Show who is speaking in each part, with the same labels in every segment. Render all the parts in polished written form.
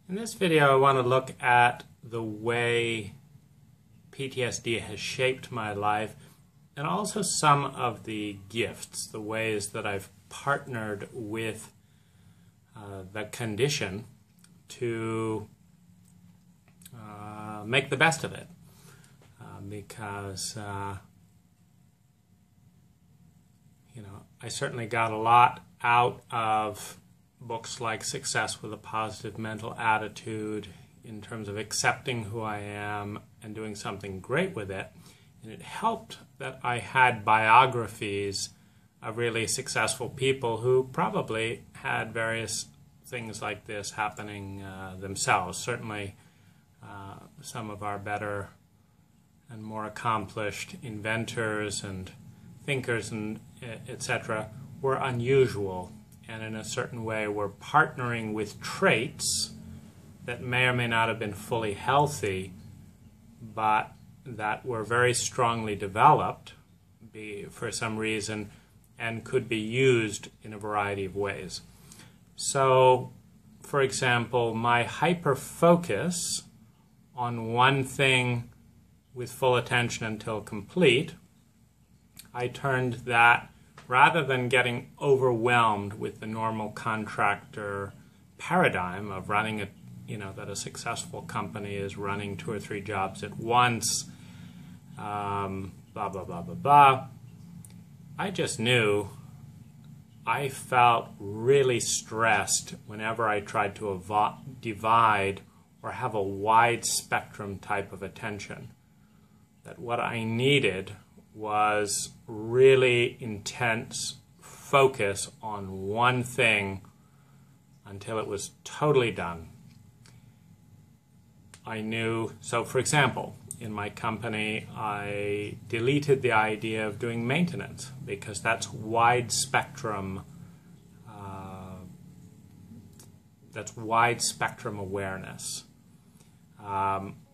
Speaker 1: In this video, I want to look at the way PTSD has shaped my life and also some of the gifts, the ways that I've partnered with the condition to make the best of it. Because I certainly got a lot out of books like Success with a Positive Mental Attitude in terms of accepting who I am and doing something great with it. And it helped that I had biographies of really successful people who probably had various things like this happening themselves. Certainly some of our better and more accomplished inventors and thinkers and etc. were unusual, and in a certain way were partnering with traits that may or may not have been fully healthy, but that were very strongly developed for some reason and could be used in a variety of ways. So, for example, my hyper-focus on one thing with full attention until complete, I turned that, rather than getting overwhelmed with the normal contractor paradigm of running a, that a successful company is running 2 or 3 jobs at once, blah, blah, blah, blah, blah. I just knew I felt really stressed whenever I tried to divide or have a wide spectrum type of attention. That what I needed was really intense focus on one thing until it was totally done. I knew, so for example, in my company, I deleted the idea of doing maintenance because that's wide spectrum awareness,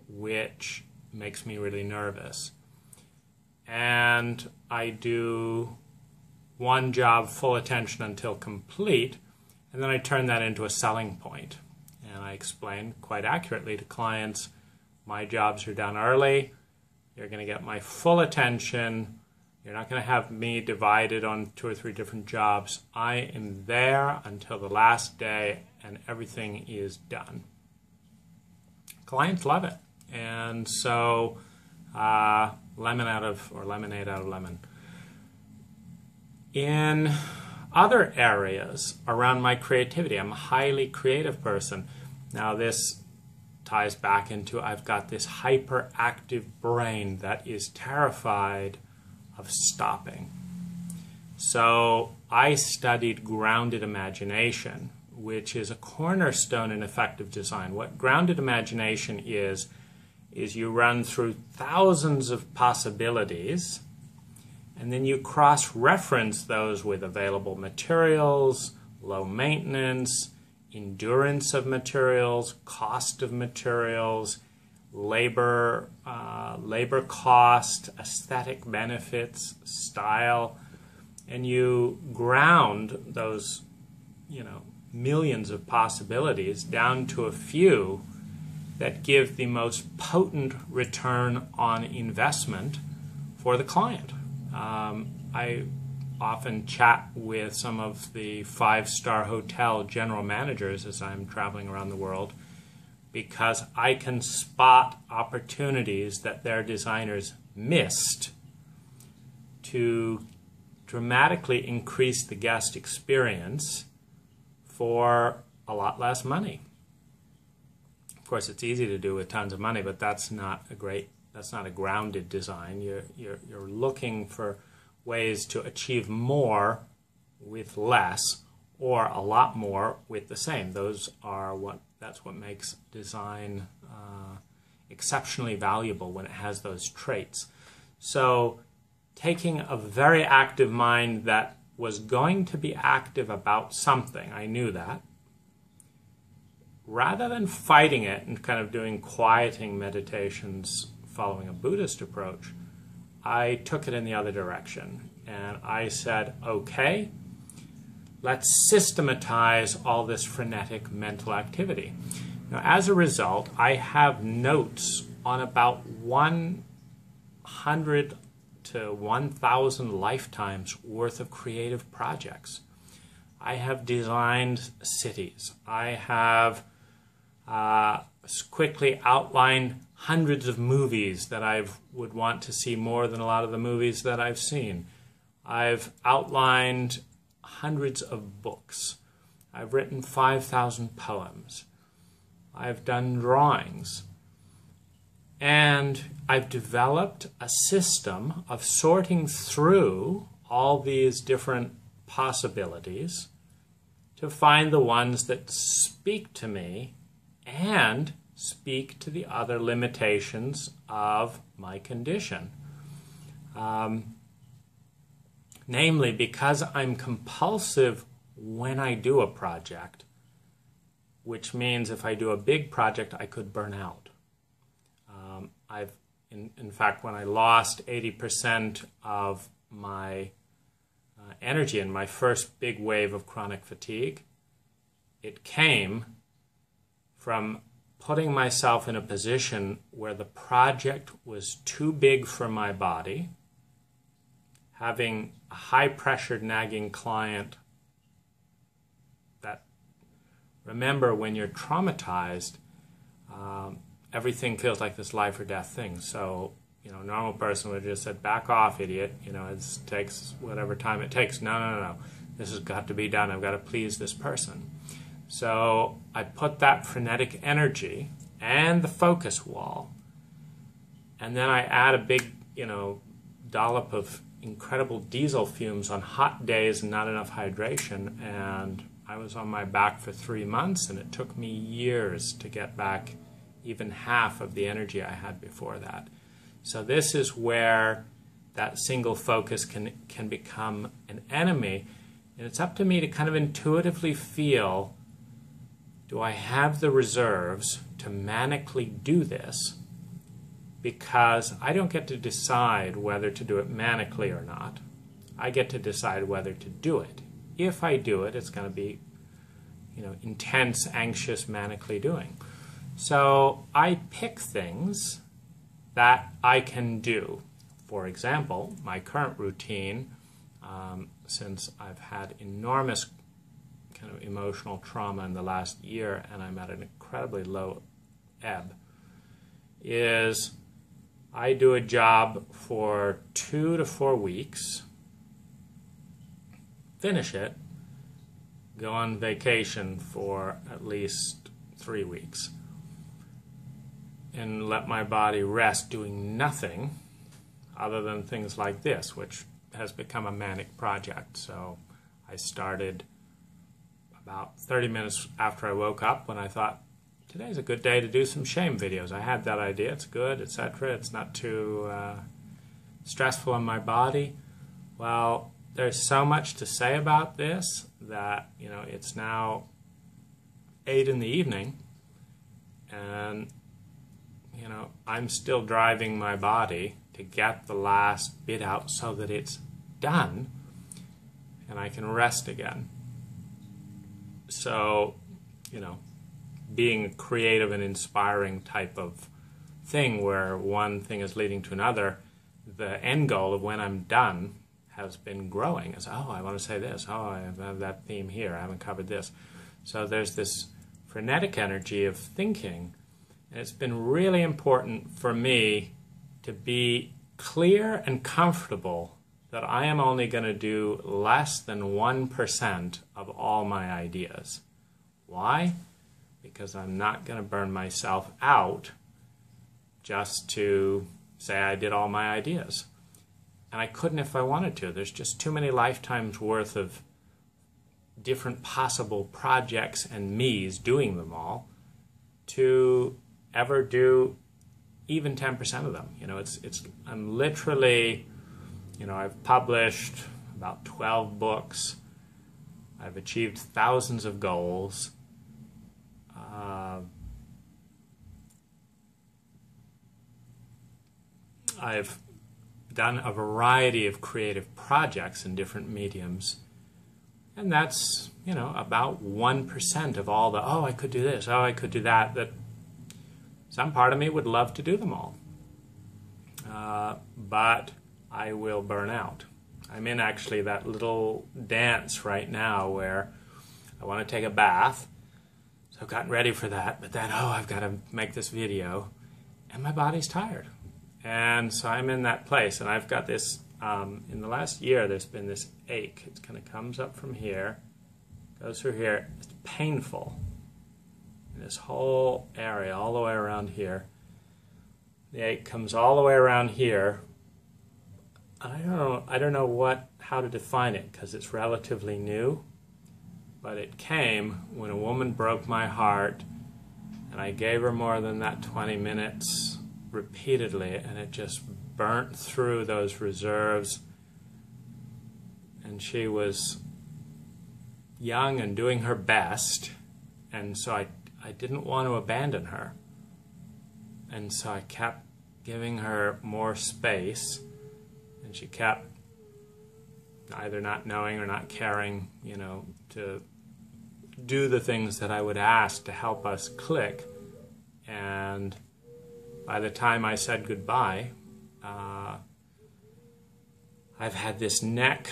Speaker 1: which makes me really nervous. And I do one job full attention until complete, and then I turn that into a selling point. And I explain quite accurately to clients, my jobs are done early, you're going to get my full attention, you're not going to have me divided on 2 or 3 different jobs. I am there until the last day and everything is done. Clients love it. And so lemonade out of lemon. In other areas around my creativity, I'm a highly creative person. Now this ties back into I've got this hyperactive brain that is terrified of stopping. So I studied grounded imagination, which is a cornerstone in effective design. What grounded imagination is you run through thousands of possibilities and then you cross-reference those with available materials, low maintenance, endurance of materials, cost of materials, labor cost, aesthetic benefits, style, and you ground those millions of possibilities down to a few that give the most potent return on investment for the client. I often chat with some of the 5-star hotel general managers as I'm traveling around the world because I can spot opportunities that their designers missed to dramatically increase the guest experience for a lot less money. Of course, it's easy to do with tons of money, but that's not a grounded design. You're looking for ways to achieve more with less, or a lot more with the same. That's what makes design exceptionally valuable when it has those traits. So, taking a very active mind that was going to be active about something, I knew that, rather than fighting it and kind of doing quieting meditations following a Buddhist approach, I took it in the other direction. And I said, okay, let's systematize all this frenetic mental activity. Now, as a result, I have notes on about 100 to 1,000 lifetimes worth of creative projects. I have designed cities. I have quickly outlined hundreds of movies that I would want to see more than a lot of the movies that I've seen. I've outlined hundreds of books. I've written 5,000 poems. I've done drawings. And I've developed a system of sorting through all these different possibilities to find the ones that speak to me and speak to the other limitations of my condition. Namely, because I'm compulsive when I do a project, which means if I do a big project, I could burn out. In fact, when I lost 80% of my energy in my first big wave of chronic fatigue, it came from putting myself in a position where the project was too big for my body, having a high-pressured, nagging client that, remember, when you're traumatized, everything feels like this life or death thing. So, a normal person would have just said, back off, idiot. It takes whatever time it takes. No. This has got to be done. I've got to please this person. So I put that frenetic energy and the focus wall, and then I add a big, dollop of incredible diesel fumes on hot days and not enough hydration, and I was on my back for 3 months, and it took me years to get back even half of the energy I had before that. So this is where that single focus can become an enemy, and it's up to me to kind of intuitively feel, do I have the reserves to manically do this? Because I don't get to decide whether to do it manically or not. I get to decide whether to do it. If I do it, it's going to be, intense, anxious, manically doing. So I pick things that I can do. For example, my current routine, since I've had enormous kind of emotional trauma in the last year and I'm at an incredibly low ebb, is I do a job for 2 to 4 weeks, finish it, go on vacation for at least 3 weeks, and let my body rest doing nothing other than things like this, which has become a manic project. So I started about 30 minutes after I woke up when I thought, today's a good day to do some shame videos. I had that idea, it's good, etc. It's not too stressful on my body. Well, there's so much to say about this that, it's now 8 in the evening, and I'm still driving my body to get the last bit out so that it's done and I can rest again. So, being a creative and inspiring type of thing where one thing is leading to another, the end goal of when I'm done has been growing. It's, oh, I want to say this. Oh, I have that theme here. I haven't covered this. So there's this frenetic energy of thinking. And it's been really important for me to be clear and comfortable that I am only going to do less than 1% of all my ideas. Why? Because I'm not going to burn myself out just to say I did all my ideas. And I couldn't if I wanted to. There's just too many lifetimes worth of different possible projects and me's doing them all to ever do even 10% of them. I'm literally, I've published about 12 books. I've achieved thousands of goals. I've done a variety of creative projects in different mediums. And that's, you know, about 1% of all the, oh, I could do this, oh, I could do that, that some part of me would love to do them all. But I will burn out. I'm in actually that little dance right now where I want to take a bath. So I've gotten ready for that, but then, oh, I've got to make this video, and my body's tired. And so I'm in that place, and I've got this, in the last year, there's been this ache. It kind of comes up from here, goes through here. It's painful. In this whole area, all the way around here. The ache comes all the way around here. I don't know how to define it, because it's relatively new. But it came when a woman broke my heart, and I gave her more than that 20 minutes repeatedly, and it just burnt through those reserves. And she was young and doing her best, and so I didn't want to abandon her. And so I kept giving her more space, and she kept either not knowing or not caring, you know, to do the things that I would ask to help us click. And by the time I said goodbye, I've had this neck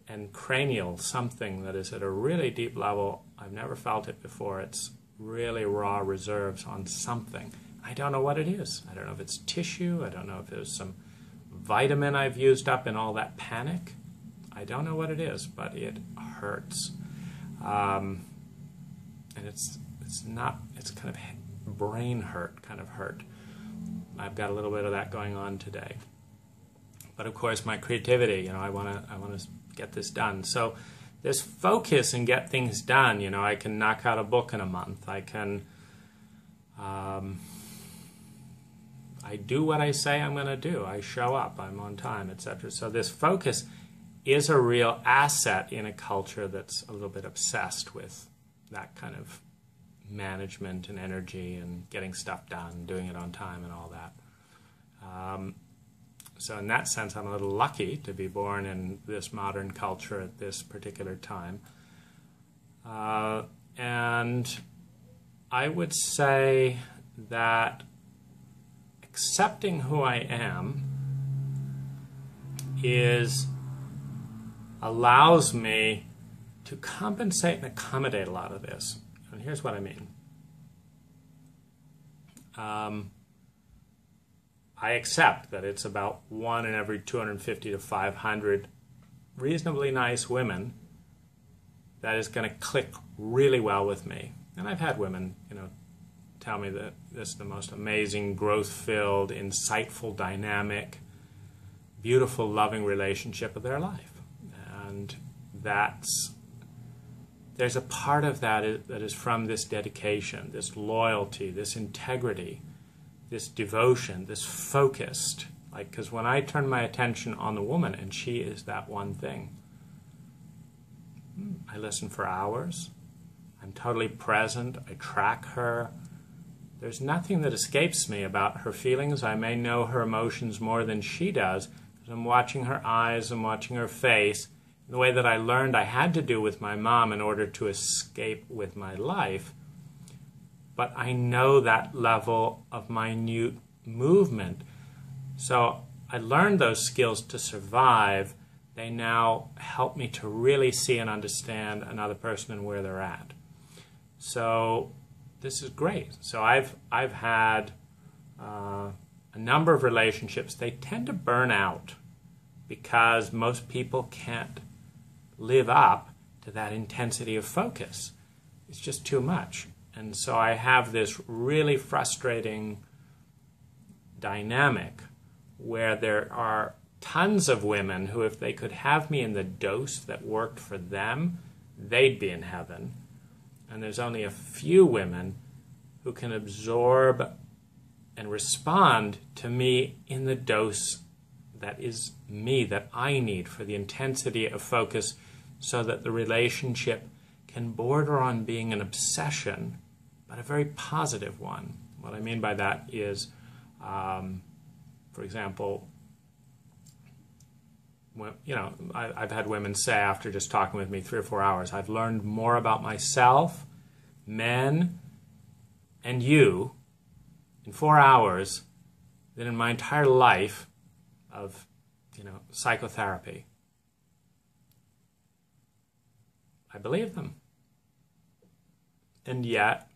Speaker 1: and cranial something that is at a really deep level. I've never felt it before. It's really raw reserves on something. I don't know what it is. I don't know if it's tissue. I don't know if there's some vitamin I've used up in all that panic. I don't know what it is, but it hurts. And it's kind of brain hurt, kind of hurt. I've got a little bit of that going on today. But of course, my creativity, you know, I want to get this done. So this focus and get things done, you know, I can knock out a book in a month. I can, I do what I say I'm going to do. I show up, I'm on time, etc. So this focus is a real asset in a culture that's a little bit obsessed with that kind of management and energy and getting stuff done, doing it on time and all that. So in that sense, I'm a little lucky to be born in this modern culture at this particular time. And I would say that accepting who I am allows me to compensate and accommodate a lot of this. And here's what I mean. I accept that it's about 1 in every 250 to 500 reasonably nice women that is going to click really well with me. And I've had women, you know, tell me that this is the most amazing, growth-filled, insightful, dynamic, beautiful, loving relationship of their life. And there's a part of that that is from this dedication, this loyalty, this integrity, this devotion, this focused. Like, because when I turn my attention on the woman, and she is that one thing, I listen for hours. I'm totally present. I track her. There's nothing that escapes me about her feelings. I may know her emotions more than she does, because I'm watching her eyes, I'm watching her face, in the way that I learned I had to do with my mom in order to escape with my life. But I know that level of minute movement. So I learned those skills to survive. They now help me to really see and understand another person and where they're at. So this is great. So I've had a number of relationships. They tend to burn out because most people can't live up to that intensity of focus. It's just too much. And so I have this really frustrating dynamic where there are tons of women who, if they could have me in the dose that worked for them, they'd be in heaven. And there's only a few women who can absorb and respond to me in the dose that is me, that I need for the intensity of focus, so that the relationship can border on being an obsession, but a very positive one. What I mean by that is, for example, you know, I've had women say after just talking with me 3 or 4 hours, I've learned more about myself, men, and you in 4 hours than in my entire life of, you know, psychotherapy. I believe them. And yet,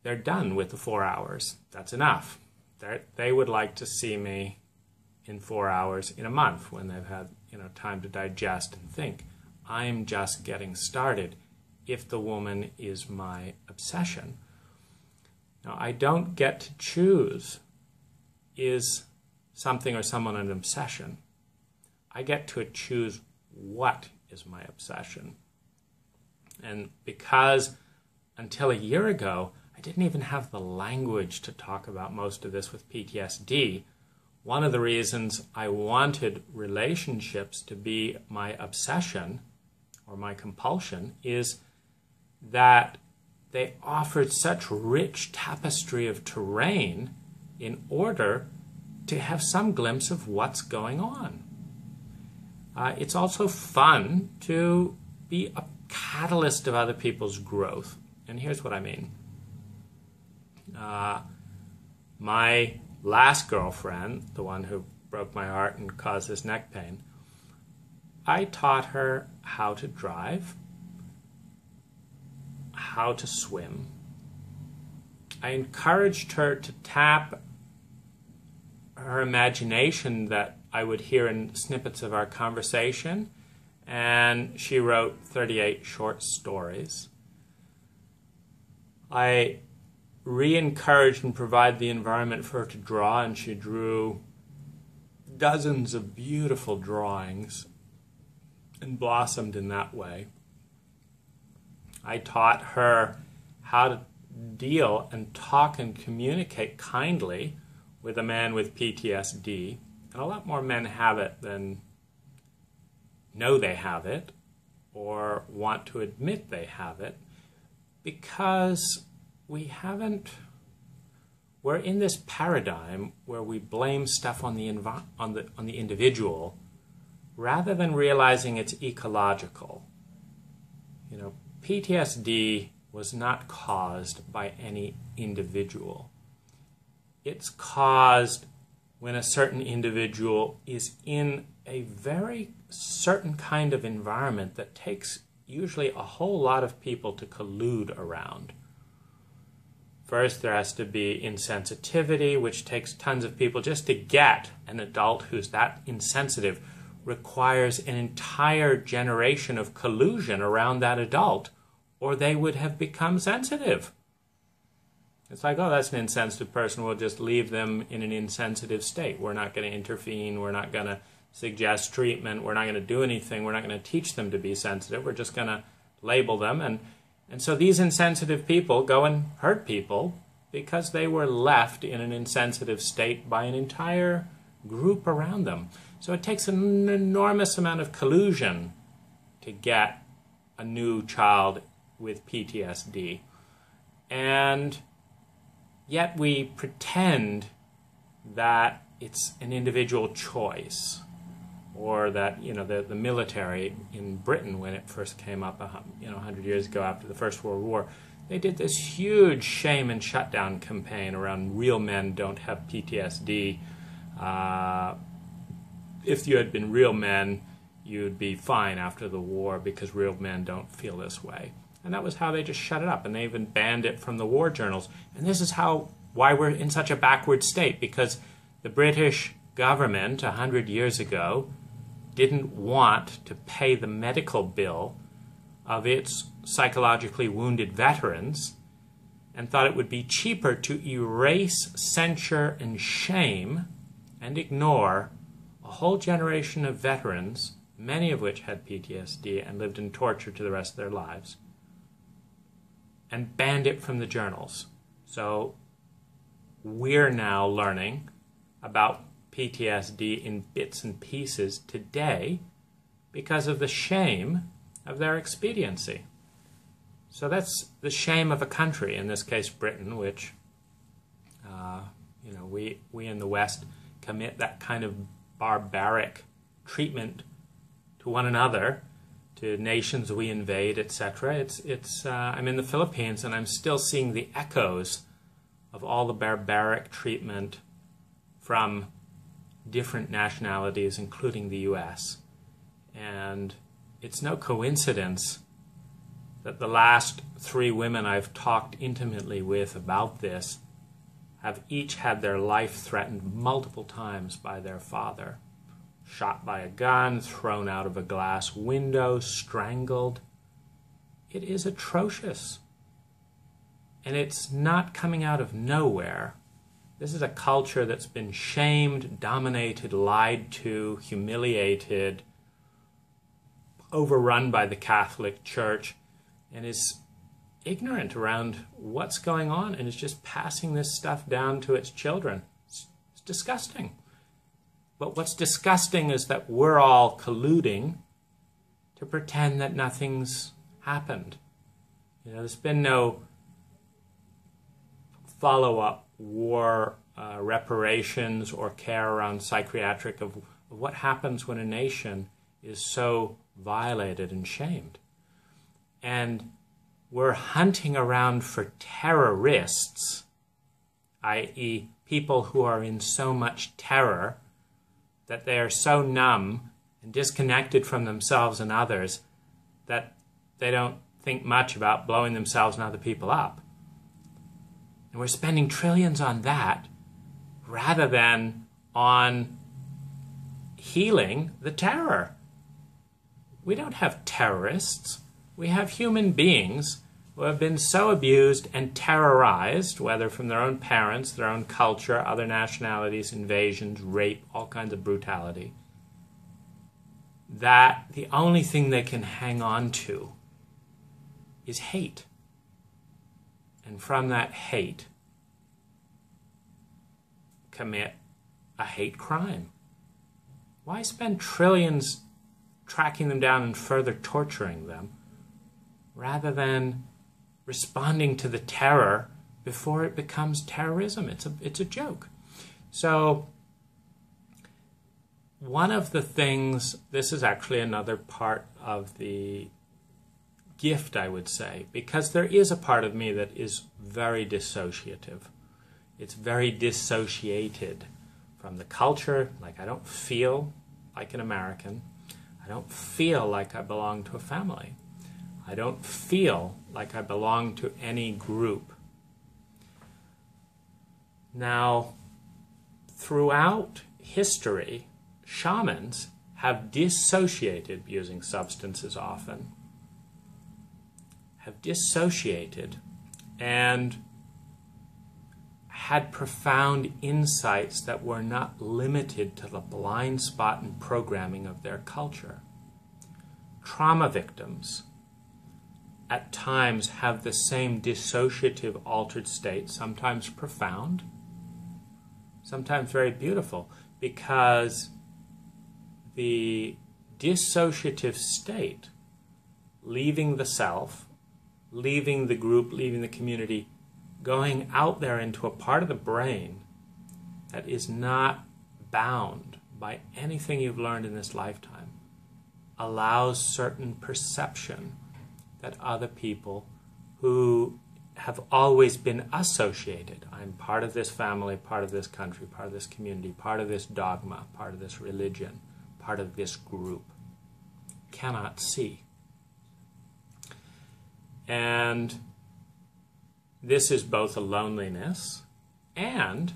Speaker 1: they're done with the 4 hours. That's enough. They would like to see me in 4 hours in a month when they've had, you know, time to digest and think. I'm just getting started if the woman is my obsession. Now, I don't get to choose, is something or someone an obsession. I get to choose what is my obsession. And because until a year ago, I didn't even have the language to talk about most of this with PTSD, one of the reasons I wanted relationships to be my obsession or my compulsion is that they offered such rich tapestry of terrain in order to have some glimpse of what's going on. It's also fun to be a catalyst of other people's growth. And here's what I mean. My last girlfriend, the one who broke my heart and caused this neck pain, I taught her how to drive, how to swim. I encouraged her to tap her imagination that I would hear in snippets of our conversation, and she wrote 38 short stories. I re-encouraged and provided the environment for her to draw, and she drew dozens of beautiful drawings and blossomed in that way. I taught her how to deal and talk and communicate kindly with a man with PTSD. And a lot more men have it than know they have it or want to admit they have it, because we're in this paradigm where we blame stuff on the individual rather than realizing it's ecological. You know, PTSD was not caused by any individual. It's caused when a certain individual is in a very certain kind of environment that takes usually a whole lot of people to collude around. First, there has to be insensitivity, which takes tons of people. Just to get an adult who's that insensitive requires an entire generation of collusion around that adult, or they would have become sensitive. It's like, oh, that's an insensitive person. We'll just leave them in an insensitive state. We're not going to intervene. We're not going to suggest treatment. We're not going to do anything. We're not going to teach them to be sensitive. We're just going to label them. And so these insensitive people go and hurt people because they were left in an insensitive state by an entire group around them. So it takes an enormous amount of collusion to get a new child with PTSD. And yet we pretend that it's an individual choice, or that, you know, the military in Britain, when it first came up, 100 years ago after the First World War, they did this huge shame and shutdown campaign around real men don't have PTSD. If you had been real men, you'd be fine after the war because real men don't feel this way. And that was how they just shut it up, and they even banned it from the war journals. And this is why we're in such a backward state, because the British government 100 years ago didn't want to pay the medical bill of its psychologically wounded veterans, and thought it would be cheaper to erase, censure, and shame and ignore a whole generation of veterans, many of which had PTSD and lived in torture to the rest of their lives, and banned it from the journals. So we're now learning about PTSD in bits and pieces today because of the shame of their expediency. So that's the shame of a country, in this case Britain, which we in the West commit that kind of barbaric treatment to one another, to nations we invade, etc. I'm in the Philippines, and I'm still seeing the echoes of all the barbaric treatment from different nationalities, including the US. And it's no coincidence that the last 3 women I've talked intimately with about this have each had their life threatened multiple times by their father. Shot by a gun, thrown out of a glass window, strangled. It is atrocious. And it's not coming out of nowhere. This is a culture that's been shamed, dominated, lied to, humiliated, overrun by the Catholic Church, and is ignorant around what's going on, and is just passing this stuff down to its children. It's disgusting. But what's disgusting is that we're all colluding to pretend that nothing's happened. You know, there's been no follow-up war reparations or care around psychiatric of what happens when a nation is so violated and shamed. And we're hunting around for terrorists, i.e. people who are in so much terror that they are so numb and disconnected from themselves and others that they don't think much about blowing themselves and other people up. And we're spending trillions on that rather than on healing the terror. We don't have terrorists. We have human beings who have been so abused and terrorized, whether from their own parents, their own culture, other nationalities, invasions, rape, all kinds of brutality, that the only thing they can hang on to is hate. And from that hate, commit a hate crime. Why spend trillions tracking them down and further torturing them, rather than responding to the terror before it becomes terrorism? It's a joke. So one of the things, this is actually another part of the gift, I would say, because there is a part of me that is very dissociative. It's very dissociated from the culture. Like, I don't feel like an American. I don't feel like I belong to a family. I don't feel like I belong to any group. Now, throughout history, shamans have dissociated, using substances often, have dissociated and had profound insights that were not limited to the blind spot and programming of their culture. Trauma victims at times have the same dissociative altered state, sometimes profound, sometimes very beautiful, because the dissociative state, leaving the self, leaving the group, leaving the community, going out there into a part of the brain that is not bound by anything you've learned in this lifetime, allows certain perception that other people who have always been associated, I'm part of this family, part of this country, part of this community, part of this dogma, part of this religion, part of this group, cannot see. And this is both a loneliness, and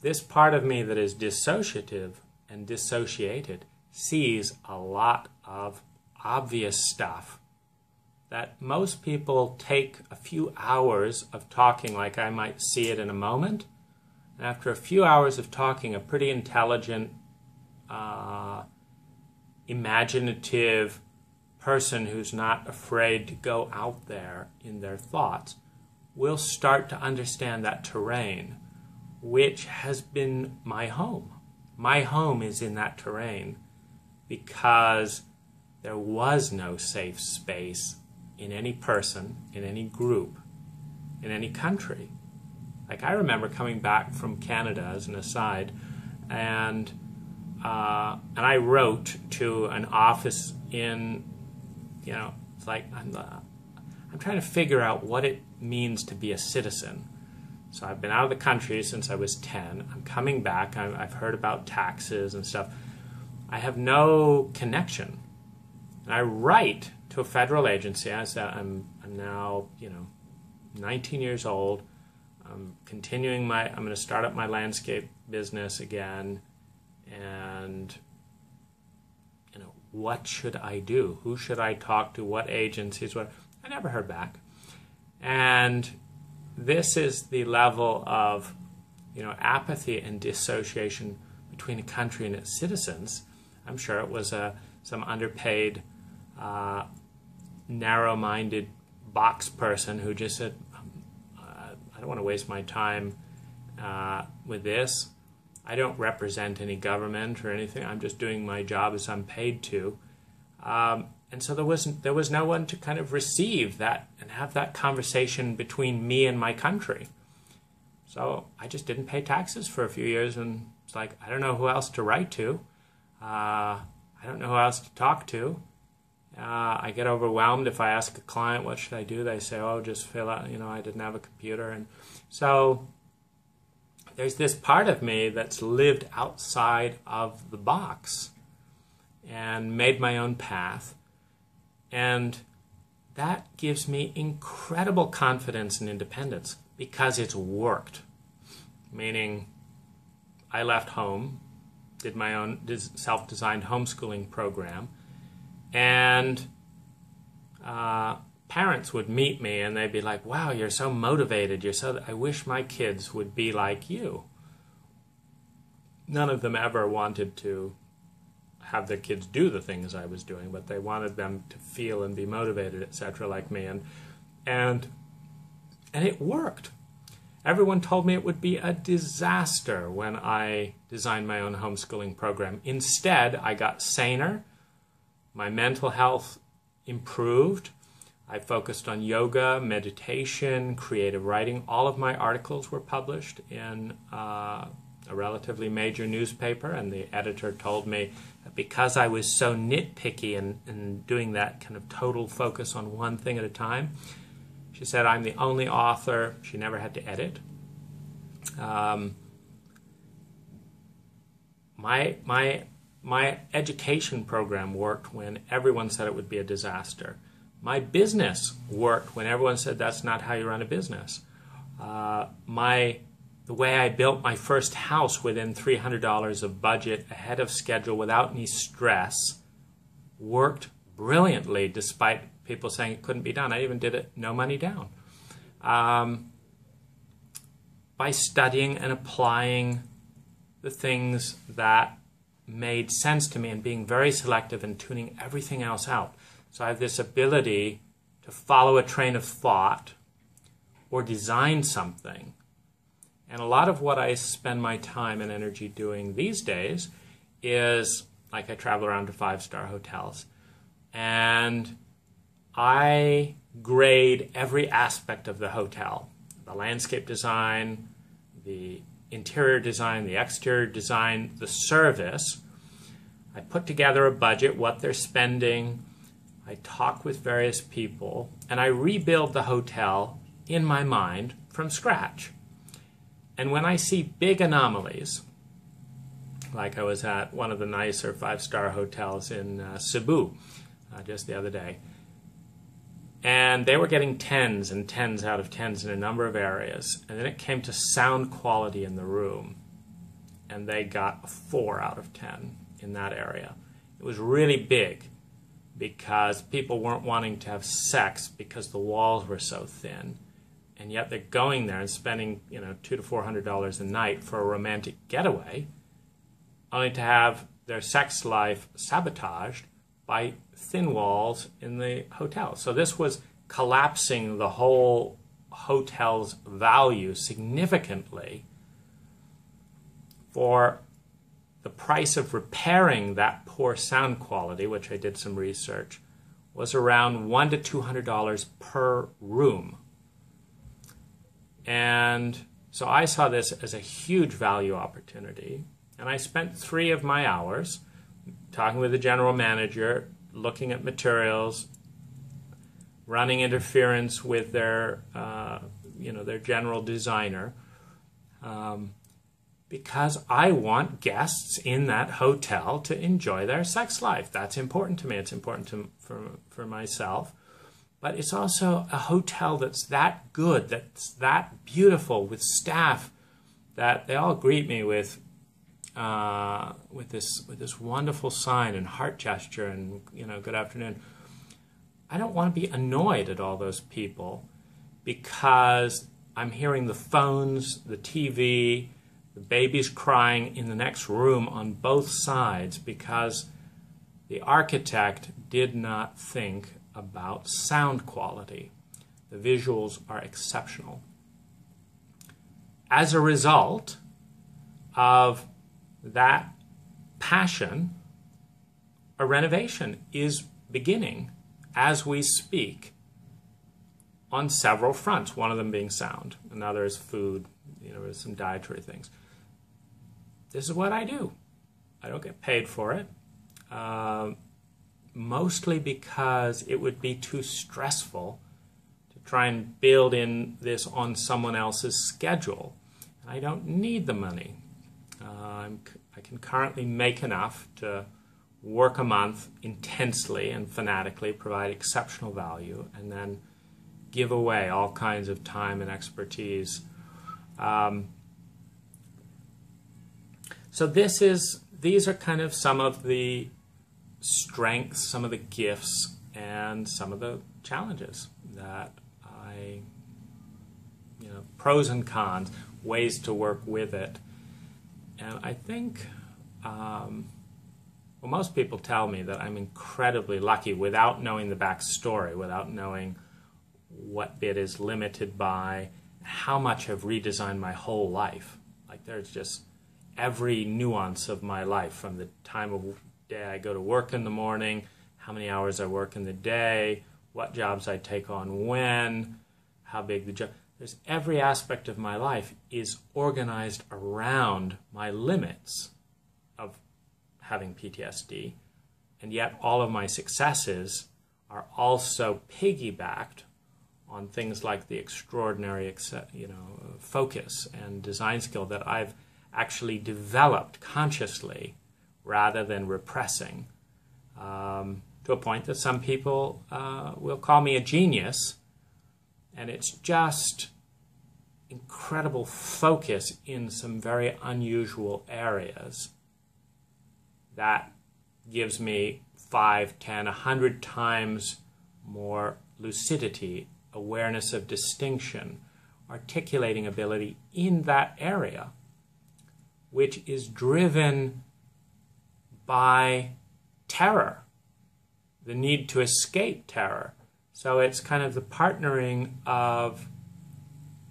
Speaker 1: this part of me that is dissociative and dissociated sees a lot of obvious stuff that most people take a few hours of talking, like I might see it in a moment. And after a few hours of talking, a pretty intelligent, imaginative person who's not afraid to go out there in their thoughts will start to understand that terrain, which has been my home. My home is in that terrain because there was no safe space in any person, in any group, in any country. Like, I remember coming back from Canada, as an aside, and and I wrote to an office in, it's like I'm trying to figure out what it means to be a citizen. So I've been out of the country since I was 10. I'm coming back. I've heard about taxes and stuff. I have no connection. And I write to a federal agency. I said, I'm now, 19 years old. I'm going to start up my landscape business again. And, what should I do? Who should I talk to? What agencies? What? I never heard back. And this is the level of, apathy and dissociation between a country and its citizens. I'm sure it was some underpaid, narrow-minded box person who just said, I don't want to waste my time with this. I don't represent any government or anything. I'm just doing my job as I'm paid to. And so there was no one to kind of receive that and have that conversation between me and my country. So I just didn't pay taxes for a few years, and it's like, I don't know who else to write to. I don't know who else to talk to. I get overwhelmed if I ask a client, what should I do? They say, oh, just fill out, I didn't have a computer. And so there's this part of me that's lived outside of the box and made my own path. And that gives me incredible confidence and independence because it's worked. Meaning, I left home, did my own self-designed homeschooling program, and parents would meet me and they'd be like, wow, you're so motivated, I wish my kids would be like you. None of them ever wanted to have their kids do the things I was doing, but they wanted them to feel and be motivated, etc., like me. And it worked. Everyone told me it would be a disaster when I designed my own homeschooling program. Instead, I got saner. My mental health improved. I focused on yoga, meditation, creative writing. All of my articles were published in a relatively major newspaper, and the editor told me that because I was so nitpicky and doing that kind of total focus on one thing at a time, she said I'm the only author. She never had to edit. My education program worked when everyone said it would be a disaster. My business worked when everyone said that's not how you run a business. The way I built my first house within $300 of budget, ahead of schedule, without any stress, worked brilliantly despite people saying it couldn't be done. I even did it no money down. By studying and applying the things that made sense to me and being very selective and tuning everything else out. So I have this ability to follow a train of thought or design something. And a lot of what I spend my time and energy doing these days is, like, I travel around to 5-star hotels and I grade every aspect of the hotel. The landscape design, the interior design, the exterior design, the service. I put together a budget, what they're spending. I talk with various people, and I rebuild the hotel in my mind from scratch. And when I see big anomalies, like I was at one of the nicer 5-star hotels in Cebu just the other day, and they were getting 10s and 10s out of 10s in a number of areas. And then it came to sound quality in the room, and they got a 4 out of 10 in that area. It was really big because people weren't wanting to have sex because the walls were so thin. And yet they're going there and spending, $200 to $400 a night for a romantic getaway, only to have their sex life sabotaged by thin walls in the hotel. So this was collapsing the whole hotel's value significantly for the price of repairing that poor sound quality, which I did some research, was around $100 to $200 per room. And so I saw this as a huge value opportunity. And I spent 3 of my hours talking with the general manager, looking at materials, running interference with their, their general designer, because I want guests in that hotel to enjoy their sex life. That's important to me. It's important for myself. But it's also a hotel that's that good, that's that beautiful, with staff that they all greet me with this wonderful sign and heart gesture and, good afternoon. I don't want to be annoyed at all those people because I'm hearing the phones, the TV, the babies crying in the next room on both sides because the architect did not think about sound quality. The visuals are exceptional. As a result of that passion, a renovation is beginning as we speak on several fronts, one of them being sound, another is food, there's some dietary things. This is what I do. I don't get paid for it, mostly because it would be too stressful to try and build in this on someone else's schedule. I don't need the money. I can currently make enough to work a month intensely and fanatically, provide exceptional value, and then give away all kinds of time and expertise. So these are kind of some of the strengths, some of the gifts, and some of the challenges that pros and cons, ways to work with it. And I think, most people tell me that I'm incredibly lucky without knowing the backstory, without knowing what bit is limited by, how much I've redesigned my whole life. Like there's just every nuance of my life, from the time of day I go to work in the morning, how many hours I work in the day, what jobs I take on when, how big the job. There's every aspect of my life is organized around my limits of having PTSD, and yet all of my successes are also piggybacked on things like the extraordinary, focus and design skill that I've actually developed consciously rather than repressing, to a point that some people will call me a genius, and it's just incredible focus in some very unusual areas that gives me 5, 10, 100 times more lucidity, awareness of distinction, articulating ability in that area, which is driven by terror, the need to escape terror. So it's kind of the partnering of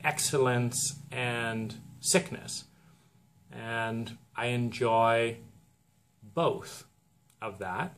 Speaker 1: excellence and sickness. And I enjoy both of that.